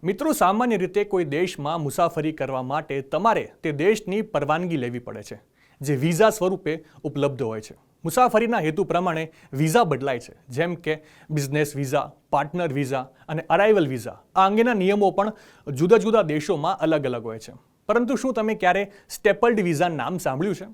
મિત્રો, સામાન્ય રીતે કોઈ દેશમાં મુસાફરી કરવા માટે તમારે તે દેશની પરવાનગી લેવી પડે છે, જે વિઝા સ્વરૂપે ઉપલબ્ધ હોય છે. મુસાફરીના હેતુ પ્રમાણે વિઝા બદલાય છે, જેમ કે બિઝનેસ વિઝા, પાર્ટનર વિઝા અને અરાઇવલ વિઝા. આ અંગેના નિયમો પણ જુદા જુદા દેશોમાં અલગ અલગ હોય છે. પરંતુ શું તમે ક્યારે સ્ટેપલ્ડ વિઝા નામ સાંભળ્યું છે?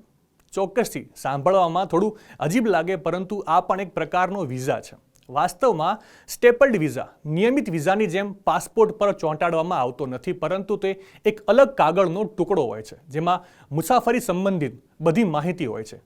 ચોક્કસથી. સાંભળવામાં થોડું અજીબ લાગે, પરંતુ આ પણ એક પ્રકારનો વિઝા છે. વાસ્તવમાં સ્ટેપલ્ડ વિઝા નિયમિત વિઝાની જેમ પાસપોર્ટ પર ચોંટાડવામાં આવતો નથી, પરંતુ તે એક અલગ કાગળનો ટુકડો હોય છે, જેમાં મુસાફરી સંબંધિત બધી માહિતી હોય છે.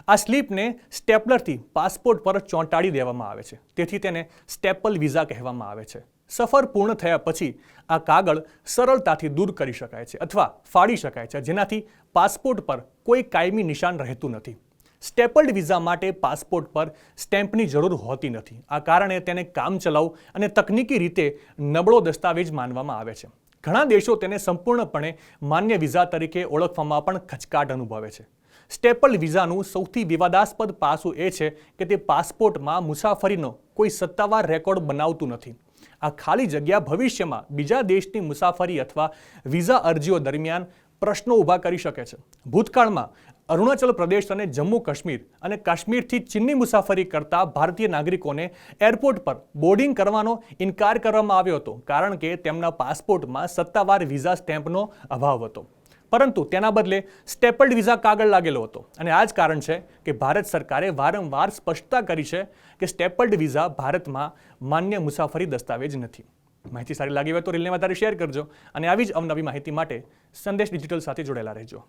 આ સ્લીપને સ્ટેપલરથી પાસપોર્ટ પર ચોંટાડી દેવામાં આવે છે, તેથી તેને સ્ટેપલ વિઝા કહેવામાં આવે છે. સફર પૂર્ણ થયા પછી આ કાગળ સરળતાથી દૂર કરી શકાય છે અથવા ફાડી શકાય છે, જેનાથી પાસપોર્ટ પર કોઈ કાયમી નિશાન રહેતું નથી. સ્ટેપલ્ડ વિઝા માટે પાસપોર્ટ પર સ્ટેમ્પની જરૂર હોતી નથી. આ કારણે તેને કામચલાઉ અને તકનીકી રીતે નબળો દસ્તાવેજ માનવામાં આવે છે. ઘણા દેશો તેને સંપૂર્ણપણે માન્ય વિઝા તરીકે ઓળખવામાં પણ ખચકાટ અનુભવે છે. સ્ટેપલ્ડ વિઝાનું સૌથી વિવાદાસ્પદ પાસું એ છે કે તે પાસપોર્ટમાં મુસાફરીનો કોઈ સત્તાવાર રેકોર્ડ બનાવતું નથી. આ ખાલી જગ્યા ભવિષ્યમાં બીજા દેશની મુસાફરી અથવા વિઝા અરજીઓ દરમિયાન પ્રશ્નો ઊભા કરી શકે છે. ભૂતકાળમાં અરુણાચલ પ્રદેશ અને જમ્મુ કાશ્મીર અને કાશ્મીરથી ચીનની મુસાફરી કરતા ભારતીય નાગરિકોને એરપોર્ટ પર બોર્ડિંગ કરવાનો ઇનકાર કરવામાં આવ્યો હતો, કારણ કે તેમના પાસપોર્ટમાં સત્તાવાર વિઝા સ્ટેમ્પનો અભાવ હતો. પરંતુ તેના બદલે સ્ટેપલ્ડ વિઝા કાગળ લાગેલો હતો. અને આ જ કારણ છે કે ભારત સરકારે વારંવાર સ્પષ્ટતા કરી છે કે સ્ટેપલ્ડ વિઝા ભારતમાં માન્ય મુસાફરી દસ્તાવેજ નથી. માહિતી સારી લાગી હોય તો રીલને વધારે શેર કરજો અને આવી જ અવનવી માહિતી માટે સંદેશ ડિજિટલ સાથે જોડાયેલા રહેજો.